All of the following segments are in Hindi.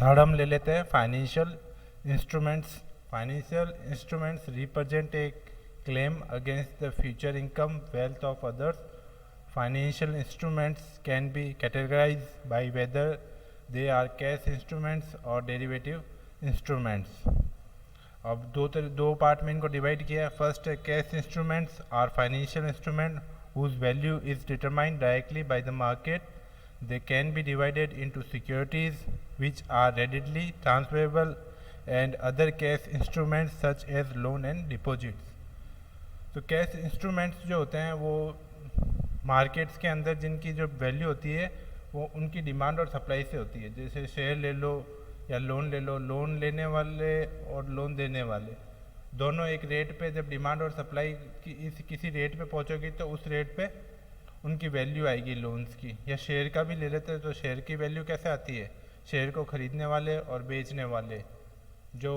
थर्ड हम ले लेते हैं financial instruments. Financial instruments represent a claim against the future income wealth of others. Financial instruments can be categorized by whether they are cash instruments or derivative instruments. अब दो पार्ट में इनको डिवाइड किया है। फर्स्ट है cash instruments are financial instrument whose value is determined directly by the market. They can be divided into securities which are readily transferable and other cash instruments such as loan and deposits. तो कैश इंस्ट्रूमेंट्स जो होते हैं वो मार्केट्स के अंदर जिनकी जो वैल्यू होती है वो उनकी डिमांड और सप्लाई से होती है। जैसे शेयर ले लो या लोन ले लो, लोन लेने वाले और लोन देने वाले दोनों एक रेट पे जब डिमांड और सप्लाई की किसी रेट पे पहुंचोगी तो उस रेट पे उनकी वैल्यू आएगी लोन्स की। या शेयर का भी ले लेते हैं तो शेयर की वैल्यू कैसे आती है, शेयर को खरीदने वाले और बेचने वाले जो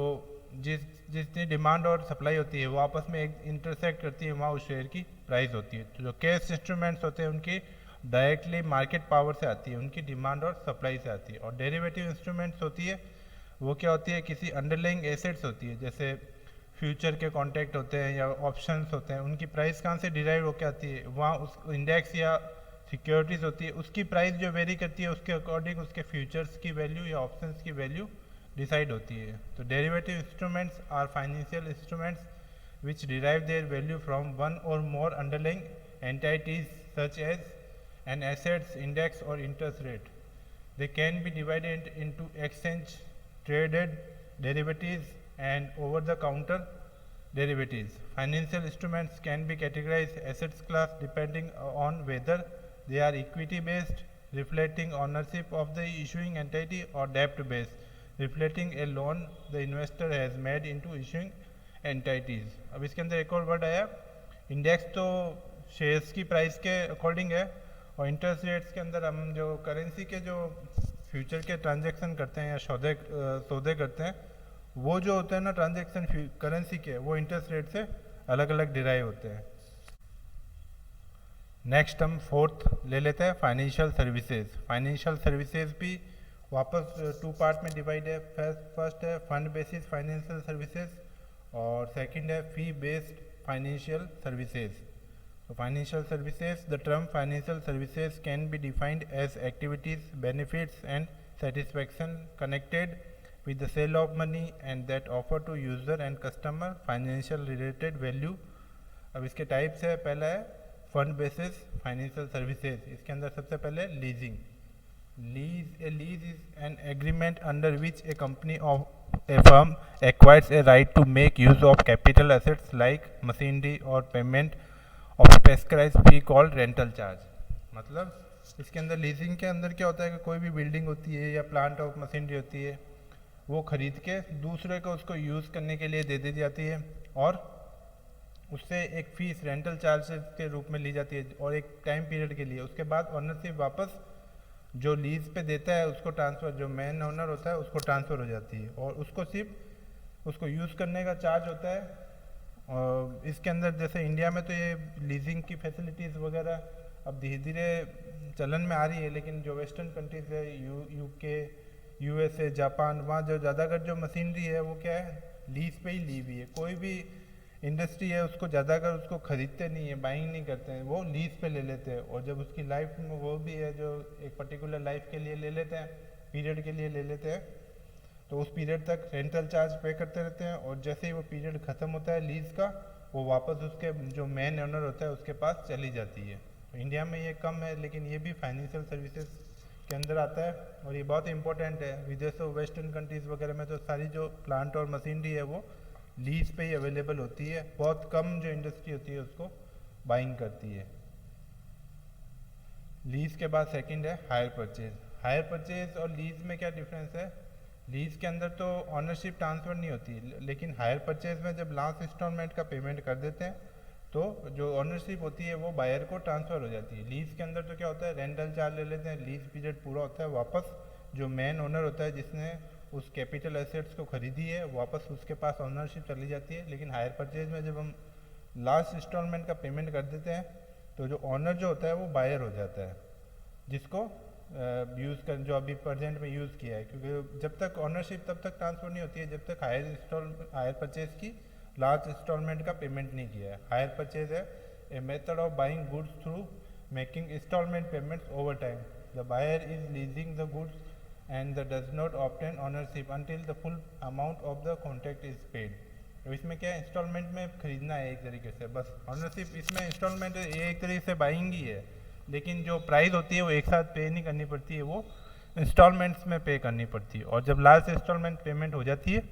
जितनी डिमांड और सप्लाई होती है वो आपस में एक इंटरसेक्ट करती है, वहाँ उस शेयर की प्राइस होती है। तो जो कैश इंस्ट्रूमेंट्स होते हैं उनकी डायरेक्टली मार्केट पावर से आती है, उनकी डिमांड और सप्लाई से आती है। और डेरिवेटिव इंस्ट्रूमेंट्स होती है वो क्या होती है, किसी अंडरलाइंग एसेट्स होती है, जैसे फ्यूचर के कॉन्ट्रैक्ट होते हैं या ऑप्शंस होते हैं, उनकी प्राइस कहाँ से डिराइव होकर आती है, वहाँ उस इंडेक्स या सिक्योरिटीज़ होती है, उसकी प्राइस जो वेरी करती है उसके अकॉर्डिंग उसके फ्यूचर्स की वैल्यू या ऑप्शंस की वैल्यू डिसाइड होती है। तो derivative instruments are financial instruments which derive their value from one और more underlying entities such as an assets, index और interest rate. They can be divided into exchange traded derivatives and over the counter derivatives. Financial instruments can be categorized assets class depending on whether they are equity based reflecting ownership of the issuing entity or debt based reflecting a loan the investor has made into issuing entities. अब इसके अंदर एक और वर्ड आया इंडेक्स, तो शेयर्स की प्राइस के अकॉर्डिंग है, और इंटरेस्ट रेट्स के अंदर हम जो करेंसी के जो फ्यूचर के ट्रांजैक्शन करते हैं या सौदे करते हैं वो जो होते हैं ना ट्रांजैक्शन करेंसी के, वो इंटरेस्ट रेट से अलग अलग डिराइव होते हैं। नेक्स्ट हम फोर्थ ले लेते हैं फाइनेंशियल सर्विसेज। फाइनेंशियल सर्विसेज भी वापस टू पार्ट में डिवाइड है। फर्स्ट है फंड बेसिस फाइनेंशियल सर्विसेज और सेकंड है fee based financial services. So financial services, the term financial services can be defined as activities, benefits and satisfaction connected with the sale of money and that offer to user and customer financial related value. अब इसके टाइप्स है, पहला है फंड बेसिस फाइनेंशियल सर्विसेज। इसके अंदर सबसे पहले leasing. Lease is an agreement under which a company of a firm acquires a right to make use of capital assets like machinery और payment of prescribed fee called rental charge. मतलब इसके अंदर लीजिंग के अंदर क्या होता है कि कोई भी बिल्डिंग होती है या प्लांट ऑफ मशीनरी होती है वो खरीद के दूसरे को उसको यूज़ करने के लिए दे दी जाती है और उससे एक फीस रेंटल चार्ज के रूप में ली जाती है और एक टाइम पीरियड के लिए। उसके बाद ऑनरशिप वापस जो लीज पे देता है उसको ट्रांसफ़र, जो मेन ओनर होता है उसको ट्रांसफ़र हो जाती है और उसको सिर्फ उसको यूज़ करने का चार्ज होता है। और इसके अंदर जैसे इंडिया में तो ये लीजिंग की फैसिलिटीज़ वगैरह अब धीरे धीरे चलन में आ रही है, लेकिन जो वेस्टर्न कंट्रीज़ है यूके, यूएसए, जापान, वहाँ जो ज़्यादातर जो मशीनरी है वो क्या है लीज पे ही ली हुई है। कोई भी इंडस्ट्री है उसको ज़्यादातर उसको ख़रीदते नहीं है, बाइंग नहीं करते हैं, वो लीज पे ले लेते हैं और जब उसकी लाइफ में वो भी है जो एक पर्टिकुलर लाइफ के लिए ले लेते हैं, पीरियड के लिए ले लेते हैं, तो उस पीरियड तक रेंटल चार्ज पे करते रहते हैं और जैसे ही वो पीरियड ख़त्म होता है लीज का, वो वापस उसके जो मेन ओनर होता है उसके पास चली जाती है। इंडिया में ये कम है लेकिन ये भी फाइनेंशियल सर्विसेज के अंदर आता है और ये बहुत इंपॉर्टेंट है। विदेशों वेस्टर्न कंट्रीज़ वगैरह में तो सारी जो प्लांट और मशीनरी है वो लीज पे ही अवेलेबल होती है, बहुत कम जो इंडस्ट्री होती है उसको बाइंग करती है। लीज के बाद सेकंड है हायर परचेज। हायर परचेज और लीज में क्या डिफरेंस है, लीज के अंदर तो ऑनरशिप ट्रांसफ़र नहीं होती, लेकिन हायर परचेज में जब लास्ट इंस्टॉलमेंट का पेमेंट कर देते हैं तो जो ऑनरशिप होती है वो बायर को ट्रांसफ़र हो जाती है। लीज के अंदर तो क्या होता है रेंटल चार्ज ले लेते हैं, लीज पीरियड पूरा होता है, वापस जो मेन ओनर होता है जिसने उस कैपिटल एसेट्स को खरीदी है वापस उसके पास ऑनरशिप चली जाती है। लेकिन हायर परचेज में जब हम लास्ट इंस्टॉलमेंट का पेमेंट कर देते हैं तो जो ऑनर जो होता है वो बायर हो जाता है, जिसको यूज़ कर जो अभी प्रेजेंट में यूज़ किया है, क्योंकि जब तक ऑनरशिप तब तक ट्रांसफ़र नहीं होती है जब तक हायर परचेज की लास्ट इंस्टॉलमेंट का पेमेंट नहीं किया है। हायर परचेज है a method of buying goods through making instalment payments over time. The buyer is leasing the goods and does not obtain ownership until the full amount of the contract is paid. तो इसमें क्या है, इंस्टॉलमेंट में खरीदना है एक तरीके से, बस ऑनरशिप इसमें इंस्टॉलमेंट ये एक तरीके से बाइंग ही है, लेकिन जो प्राइस होती है वो एक साथ पे नहीं करनी पड़ती है, वो इंस्टॉलमेंट्स में पे करनी पड़ती है। और जब लास्ट इंस्टॉलमेंट पेमेंट हो जाती है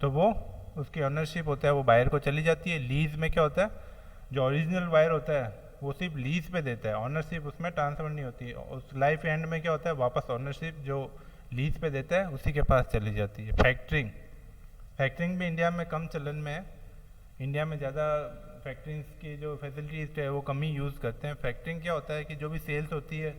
तो वो उसकी ऑनरशिप होता है वो बायर को चली जाती है। लीज में क्या होता है, जो ओरिजिनल बायर होता है वो सिर्फ लीज पे देता है, ऑनरशिप उसमें ट्रांसफ़र नहीं होती। उस लाइफ एंड में क्या होता है, वापस ऑनरशिप जो लीज पे देता है उसी के पास चली जाती है। फैक्टरिंग, फैक्टरिंग भी इंडिया में कम चलन में है। इंडिया में ज़्यादा फैक्टरिंग्स की जो फैसिलिटीज़ है वो कम ही यूज़ करते हैं। फैक्टरिंग क्या होता है कि जो भी सेल्स होती है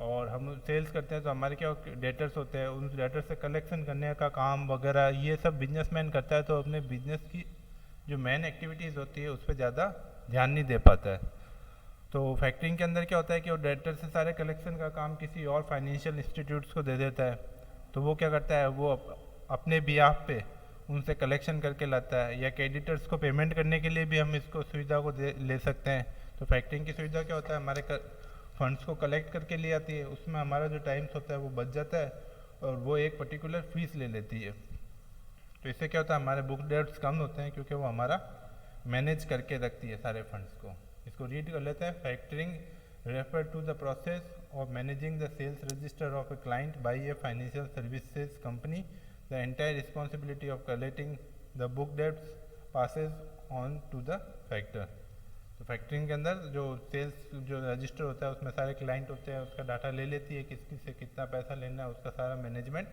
और हम सेल्स करते हैं तो हमारे क्या डेटर्स होते हैं, उन डेटर से कलेक्शन करने का काम वगैरह ये सब बिजनेसमैन करता है, तो अपने बिजनेस की जो मेन एक्टिविटीज़ होती है उस पर ज़्यादा ध्यान नहीं दे पाता है। तो फैक्टरिंग के अंदर क्या होता है कि वो डेटर से सारे कलेक्शन का काम किसी और फाइनेंशियल इंस्टीट्यूट्स को दे देता है, तो वो क्या करता है, वो अपने बिहाफ पे उनसे कलेक्शन करके लाता है, या क्रेडिटर्स को पेमेंट करने के लिए भी हम इसको सुविधा को ले सकते हैं। तो फैक्टरिंग की सुविधा क्या होता है, हमारे फंड्स को कलेक्ट करके ले आती है, उसमें हमारा जो टाइम्स होता है वो बच जाता है और वो एक पर्टिकुलर फीस ले लेती है। तो इससे क्या होता है, हमारे बुक डेट्स कम होते हैं क्योंकि वो हमारा मैनेज करके रखती है सारे फंड्स को। इसको रीड कर लेते हैं। Factoring refer to the process of managing the sales register of a client by a financial services company. The entire responsibility of collecting the book debts passes on to the factor। तो फैक्टरिंग के अंदर जो सेल्स जो रजिस्टर होता है उसमें सारे क्लाइंट होते हैं, उसका डाटा ले लेती है, किसकी से कितना पैसा लेना है, उसका सारा मैनेजमेंट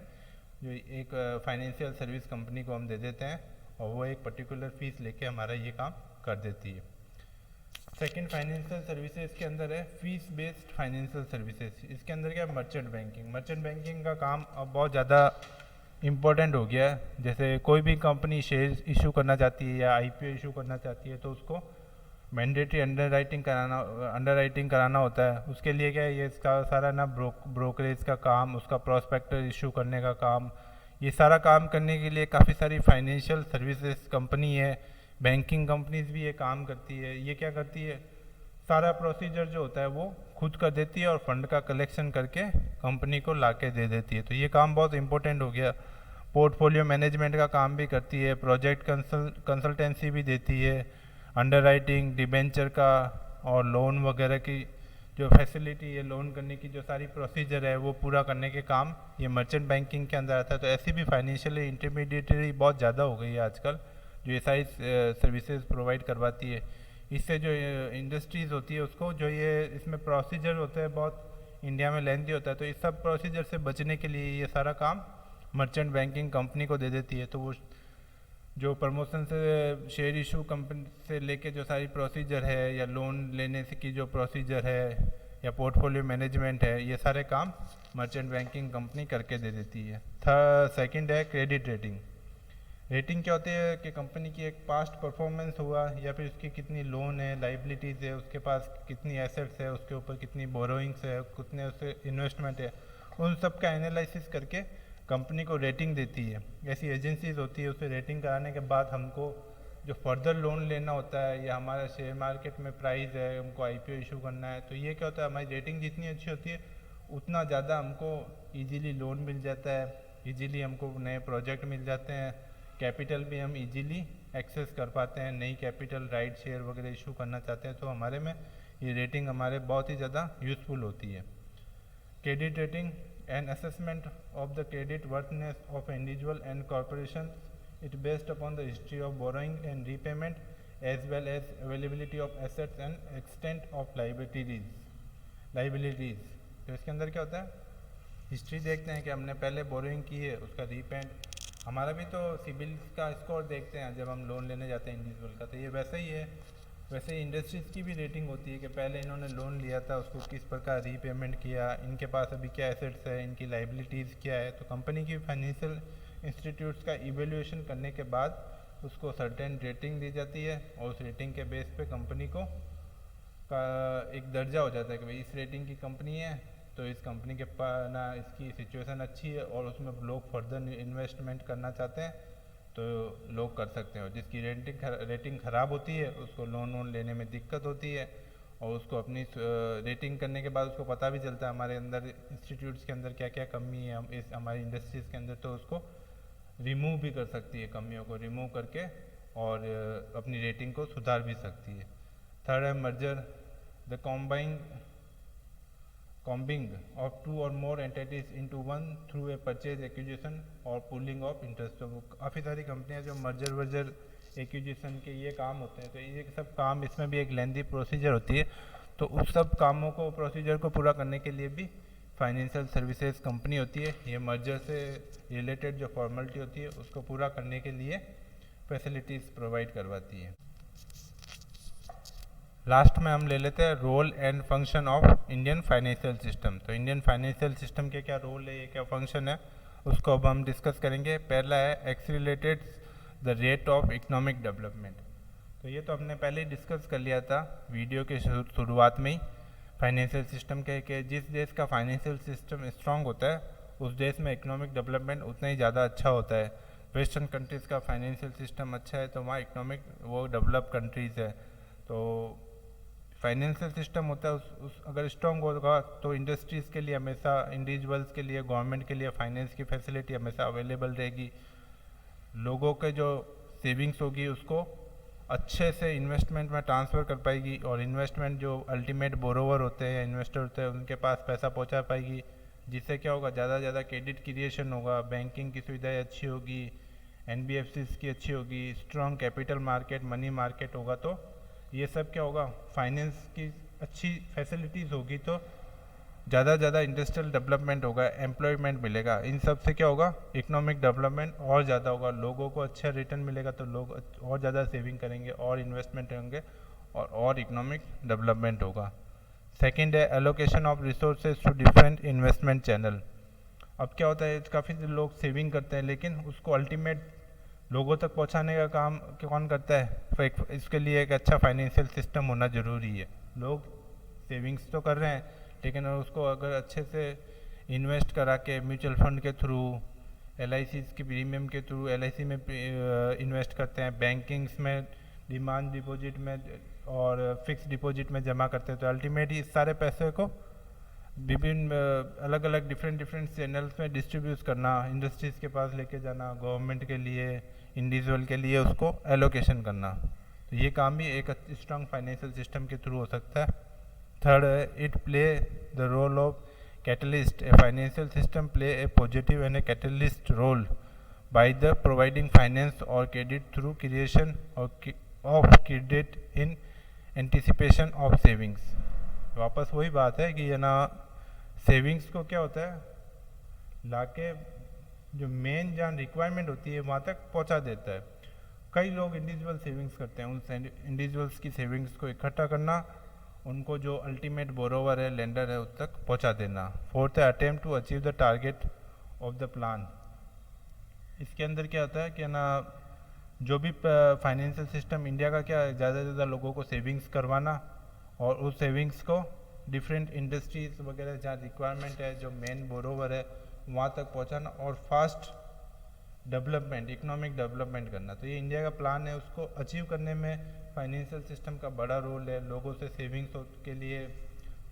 जो एक फाइनेंशियल सर्विस कंपनी को हम दे देते हैं और वो एक पर्टिकुलर फीस लेके हमारा ये काम कर देती है। सेकंड फाइनेंशियल सर्विसेज के अंदर है फीस बेस्ड फाइनेंशियल सर्विसेज। इसके अंदर क्या है, मर्चेंट बैंकिंग। मर्चेंट बैंकिंग का काम अब बहुत ज़्यादा इम्पोर्टेंट हो गया है। जैसे कोई भी कंपनी शेयर इशू करना चाहती है या आईपीओ इशू करना चाहती है तो उसको मैंडेटरी अंडरराइटिंग कराना होता है। उसके लिए क्या है, ये इसका सारा ना ब्रोकरेज का काम, उसका प्रॉस्पेक्टर इशू करने का काम, ये सारा काम करने के लिए काफ़ी सारी फाइनेंशियल सर्विसेज कंपनी है, बैंकिंग कंपनीज भी ये काम करती है। ये क्या करती है, सारा प्रोसीजर जो होता है वो खुद कर देती है और फंड का कलेक्शन करके कंपनी को ला के दे देती है। तो ये काम बहुत इंपॉर्टेंट हो गया। पोर्टफोलियो मैनेजमेंट का काम भी करती है, प्रोजेक्ट कंसल्टेंसी भी देती है, अंडरराइटिंग, डिबेंचर का और लोन वगैरह की जो फैसिलिटी है, लोन करने की जो सारी प्रोसीजर है वो पूरा करने के काम ये मर्चेंट बैंकिंग के अंदर आता है। तो ऐसी भी फाइनेंशियली इंटरमीडिएटरी बहुत ज़्यादा हो गई है आजकल जो ये सारी सर्विसेज प्रोवाइड करवाती है। इससे जो इंडस्ट्रीज़ होती है उसको जो ये इसमें प्रोसीजर होते हैं बहुत इंडिया में लेंथी होता है, तो इस सब प्रोसीजर से बचने के लिए ये सारा काम मर्चेंट बैंकिंग कंपनी को दे देती है। तो वो जो प्रमोशन से शेयर इशू कंपनी से लेके जो सारी प्रोसीजर है या लोन लेने से की जो प्रोसीजर है या पोर्टफोलियो मैनेजमेंट है, ये सारे काम मर्चेंट बैंकिंग कंपनी करके दे देती है। सेकंड है क्रेडिट रेटिंग। रेटिंग क्या होती है कि कंपनी की एक पास्ट परफॉर्मेंस हुआ या फिर उसकी कितनी लोन है, लाइबिलिटीज़ है, उसके पास कितनी एसेट्स है, उसके ऊपर कितनी बोरोइंग्स है, कितने उससे इन्वेस्टमेंट है, उन सब का एनालिसिस करके कंपनी को रेटिंग देती है। ऐसी एजेंसीज होती है, उसे रेटिंग कराने के बाद हमको जो फर्दर लोन लेना होता है या हमारा शेयर मार्केट में प्राइस है, हमको आईपीओ इशू करना है, तो ये क्या होता है, हमारी रेटिंग जितनी अच्छी होती है उतना ज़्यादा हमको इजीली लोन मिल जाता है, इजीली हमको नए प्रोजेक्ट मिल जाते हैं, कैपिटल भी हम इजीली एक्सेस कर पाते हैं। नई कैपिटल राइट शेयर वगैरह इशू करना चाहते हैं तो हमारे में ये रेटिंग हमारे बहुत ही ज़्यादा यूज़फुल होती है। Credit rating and assessment of the credit worthiness of individual and corporation it based upon the history of borrowing and repayment as well as availability of assets and extent of liabilities. तो इसके अंदर क्या होता है, हिस्ट्री देखते हैं कि हमने पहले बोरोइंग की है, उसका रीपेमेंट, हमारा भी तो सिबिल का स्कोर देखते हैं जब हम लोन लेने जाते हैं इंडिविजुअल का, तो ये वैसे ही है। वैसे ही इंडस्ट्रीज़ की भी रेटिंग होती है कि पहले इन्होंने लोन लिया था उसको किस प्रकार रीपेमेंट किया, इनके पास अभी क्या एसेट्स है, इनकी लाइबिलिटीज़ क्या है। तो कंपनी की फाइनेंशियल इंस्टीट्यूट्स का इवेल्यूएशन करने के बाद उसको सर्टेन रेटिंग दी जाती है और उस रेटिंग के बेस पे कंपनी को का एक दर्जा हो जाता है कि भाई इस रेटिंग की कंपनी है तो इस कंपनी के ना इसकी सिचुएशन अच्छी है और उसमें लोग फर्दर इन्वेस्टमेंट करना चाहते हैं तो लोग कर सकते हैं। जिसकी रेटिंग ख़राब होती है उसको लोन लेने में दिक्कत होती है और उसको अपनी रेटिंग करने के बाद उसको पता भी चलता है हमारे अंदर इंस्टीट्यूट्स के अंदर क्या क्या कमी है इस हमारी इंडस्ट्रीज़ के अंदर, तो उसको रिमूव भी कर सकती है, कमियों को रिमूव करके और अपनी रेटिंग को सुधार भी सकती है। थर्ड है merger, the combing of two or more entities into one through a purchase, acquisition और pooling of interest। तो काफ़ी सारी कंपनियां जो मर्जर वर्जर एक्विजिशन के ये काम होते हैं, तो ये सब काम इसमें भी एक लेंदी प्रोसीजर होती है। तो उस सब कामों को प्रोसीजर को पूरा करने के लिए भी फाइनेंशियल सर्विसेज कंपनी होती है। ये मर्जर से रिलेटेड जो फॉर्मेलिटी होती है उसको पूरा करने के लिए फैसिलिटीज़ प्रोवाइड करवाती है। लास्ट में हम ले लेते हैं role and function of Indian financial system. तो इंडियन फाइनेंशियल सिस्टम के क्या रोल है, ये क्या फंक्शन है, उसको अब हम डिस्कस करेंगे। पहला है accelerated the rate of economic development. तो ये तो हमने पहले ही डिस्कस कर लिया था वीडियो के शुरुआत में ही। फाइनेंशियल सिस्टम के जिस देश का फाइनेंशियल सिस्टम स्ट्रांग होता है उस देश में इकोनॉमिक डेवलपमेंट उतना ही ज़्यादा अच्छा होता है। वेस्टर्न कंट्रीज़ का फाइनेंशियल सिस्टम अच्छा है तो वहाँ इकोनॉमिक वो डेवलप कंट्रीज़ है। तो फाइनेंशियल सिस्टम होता है उस अगर स्ट्रॉन्ग होगा तो इंडस्ट्रीज़ के लिए हमेशा, इंडिविजुअल्स के लिए, गवर्नमेंट के लिए फाइनेंस की फैसिलिटी हमेशा अवेलेबल रहेगी। लोगों के जो सेविंग्स होगी उसको अच्छे से इन्वेस्टमेंट में ट्रांसफ़र कर पाएगी और इन्वेस्टमेंट जो अल्टीमेट बोरोवर होते हैं, इन्वेस्टर होते हैं, उनके पास पैसा पहुंचा पाएगी। जिससे क्या होगा, ज़्यादा से ज़्यादा क्रेडिट क्रिएशन होगा, बैंकिंग की सुविधाएँ अच्छी होगी, NBFCs की अच्छी होगी, strong capital market, money market होगा। तो ये सब क्या होगा, फाइनेंस की अच्छी फैसिलिटीज़ होगी तो ज़्यादा से ज़्यादा इंडस्ट्रियल डेवलपमेंट होगा, एम्प्लॉयमेंट मिलेगा। इन सब से क्या होगा, इकोनॉमिक डेवलपमेंट और ज़्यादा होगा, लोगों को अच्छा रिटर्न मिलेगा तो लोग और ज़्यादा सेविंग करेंगे और इन्वेस्टमेंट होंगे और इकोनॉमिक डेवलपमेंट होगा। सेकेंड है allocation of resources to different investment channel. अब क्या होता है, काफ़ी लोग सेविंग करते हैं लेकिन उसको अल्टीमेट लोगों तक पहुंचाने का काम कौन करता है। इसके लिए एक अच्छा फाइनेंशियल सिस्टम होना ज़रूरी है। लोग सेविंग्स तो कर रहे हैं लेकिन उसको अगर अच्छे से इन्वेस्ट करा के म्यूचुअल फंड के थ्रू, LIC की प्रीमियम के थ्रू LIC में इन्वेस्ट करते हैं, बैंकिंग्स में डिमांड डिपॉजिट में और फिक्स डिपॉजिट में जमा करते हैं, तो अल्टीमेटली इस सारे पैसे को विभिन्न अलग अलग डिफरेंट चैनल्स में डिस्ट्रीब्यूट करना, इंडस्ट्रीज़ के पास लेके जाना, गवर्नमेंट के लिए, इंडिविजुअल के लिए उसको एलोकेशन करना। तो ये काम भी एक स्ट्रॉन्ग फाइनेंशियल सिस्टम के थ्रू हो सकता है। थर्ड है it play the role of catalyst. A financial system play a positive and a catalyst role by the providing finance और credit through creation of credit in anticipation of savings. वापस वही बात है कि ये ना सेविंग्स को क्या होता है, लाके जो मेन जहाँ रिक्वायरमेंट होती है वहाँ तक पहुँचा देता है। कई लोग इंडिविजुअल सेविंग्स करते हैं, उन इंडिविजुअल्स की सेविंग्स को इकट्ठा करना, उनको जो अल्टीमेट बोरोवर है, लेंडर है, उस तक पहुँचा देना। फोर्थ है attempt to achieve the target of the plan. इसके अंदर क्या होता है कि ना जो भी फाइनेंशियल सिस्टम इंडिया का क्या है, ज़्यादा से ज़्यादा लोगों को सेविंग्स करवाना और उस सेविंग्स को डिफरेंट इंडस्ट्रीज़ वगैरह जहाँ रिक्वायरमेंट है, जो मेन बोरोवर है, वहाँ तक पहुँचाना और फास्ट डेवलपमेंट, इकोनॉमिक डेवलपमेंट करना। तो ये इंडिया का प्लान है, उसको अचीव करने में फाइनेंशियल सिस्टम का बड़ा रोल है। लोगों से सेविंग्स के लिए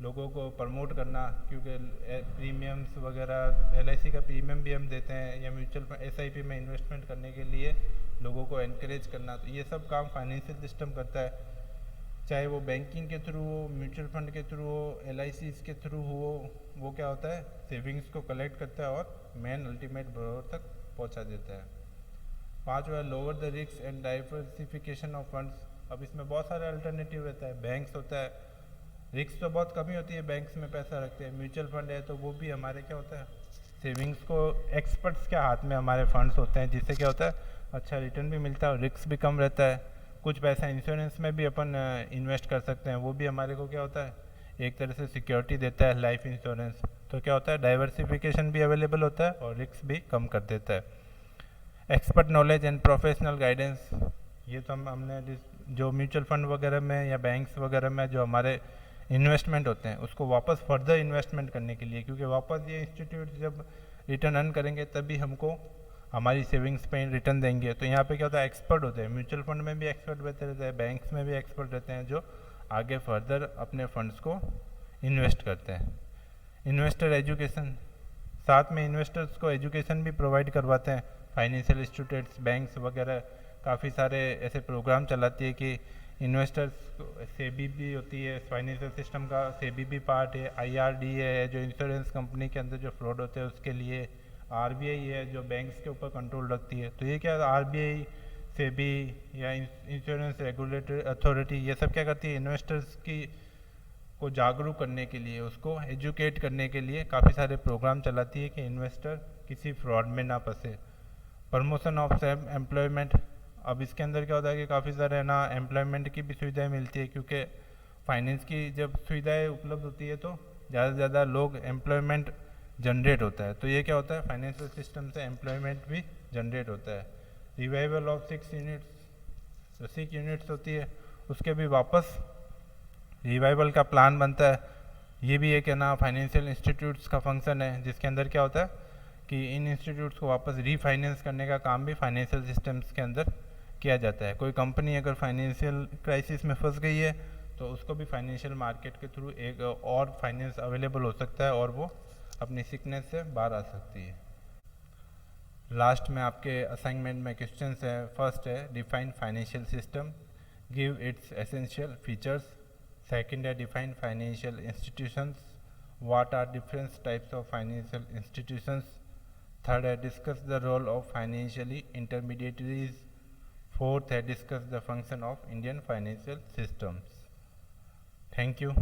लोगों को प्रमोट करना, क्योंकि प्रीमियम्स वगैरह LIC का प्रीमियम भी हम देते हैं, या म्यूचुअल फंड SIP में इन्वेस्टमेंट करने के लिए लोगों को एनकरेज करना। तो ये सब काम फाइनेंशियल सिस्टम करता है, चाहे वो बैंकिंग के थ्रू हो, म्यूचुअल फंड के थ्रू हो, LICs के थ्रू हो। वो क्या होता है, सेविंग्स को कलेक्ट करता है और मेन अल्टीमेट बोरोवर तक पहुंचा देता है। पाँचवा है lower the risk and diversification of funds. अब इसमें बहुत सारे अल्टरनेटिव रहता है। बैंक्स होता है, रिस्क तो बहुत कमी होती है, बैंक्स में पैसा रखते हैं। म्यूचुअल फंड है तो वो भी हमारे क्या होता है, सेविंग्स को एक्सपर्ट्स के हाथ में हमारे फंड्स होते हैं, जिससे क्या होता है अच्छा रिटर्न भी मिलता है और रिस्क भी कम रहता है। कुछ पैसा इंश्योरेंस में भी अपन इन्वेस्ट कर सकते हैं, वो भी हमारे को क्या होता है एक तरह से सिक्योरिटी देता है, लाइफ इंश्योरेंस। तो क्या होता है डाइवर्सिफिकेशन भी अवेलेबल होता है और रिस्क भी कम कर देता है। Expert knowledge and professional guidance, ये तो हमने जो म्यूचुअल फंड वगैरह में या बैंक्स वगैरह में जो हमारे इन्वेस्टमेंट होते हैं उसको वापस फर्दर इन्वेस्टमेंट करने के लिए, क्योंकि वापस ये इंस्टीट्यूट जब रिटर्न अर्न करेंगे तभी हमको हमारी सेविंग्स पे रिटर्न देंगे। तो यहाँ पे क्या होता है, एक्सपर्ट होते हैं, म्यूचुअल फंड में भी एक्सपर्ट रहते हैं, बैंक्स में भी एक्सपर्ट रहते हैं, जो आगे फर्दर अपने फंड्स को इन्वेस्ट करते हैं। इन्वेस्टर एजुकेशन, साथ में इन्वेस्टर्स को एजुकेशन भी प्रोवाइड करवाते हैं। फाइनेंशियल इंस्टीट्यूट्स, बैंक्स वगैरह काफ़ी सारे ऐसे प्रोग्राम चलाती है कि इन्वेस्टर्स, सेबी भी होती है फाइनेंशियल सिस्टम का, सेबी भी पार्ट है, IRDA है जो इंश्योरेंस कंपनी के अंदर जो फ्रॉड होते हैं उसके लिए, RBI है जो बैंक्स के ऊपर कंट्रोल रखती है। तो ये क्या, RBI, सेबी या इंश्योरेंस रेगुलेटरी अथॉरिटी, ये सब क्या करती है, इन्वेस्टर्स की को जागरूक करने के लिए, उसको एजुकेट करने के लिए काफ़ी सारे प्रोग्राम चलाती है कि इन्वेस्टर किसी फ्रॉड में ना फंसे। प्रमोशन ऑफ सेल्फ एम्प्लॉयमेंट, अब इसके अंदर क्या होता है कि काफ़ी सारे ना एम्प्लॉयमेंट की भी सुविधाएं मिलती है, क्योंकि फाइनेंस की जब सुविधाएं उपलब्ध होती है तो ज़्यादा से ज़्यादा लोग एम्प्लॉयमेंट जनरेट होता है। तो ये क्या होता है, फाइनेंशियल सिस्टम से एम्प्लॉयमेंट भी जनरेट होता है। रिवाइवल ऑफ 6 यूनिट्स, जो 6 यूनिट्स होती है उसके भी वापस रिवाइवल का प्लान बनता है। ये भी एक है ना फाइनेंशियल इंस्टीट्यूट्स का फंक्शन है, जिसके अंदर क्या होता है कि इन इंस्टीट्यूट्स को वापस रीफाइनेंस करने का काम भी फाइनेंशियल सिस्टम्स के अंदर किया जाता है। कोई कंपनी अगर फाइनेंशियल क्राइसिस में फंस गई है तो उसको भी फाइनेंशियल मार्केट के थ्रू एक और फाइनेंस अवेलेबल हो सकता है और वो अपनी सिकनेस से बाहर आ सकती है। लास्ट में आपके असाइनमेंट में क्वेश्चंस है। फर्स्ट है define financial system, give its essential features. Second है define financial institutions, what are different types of financial institutions. Third है discuss the role of financially intermediaries. Fourth है discuss the function of Indian financial systems. Thank you.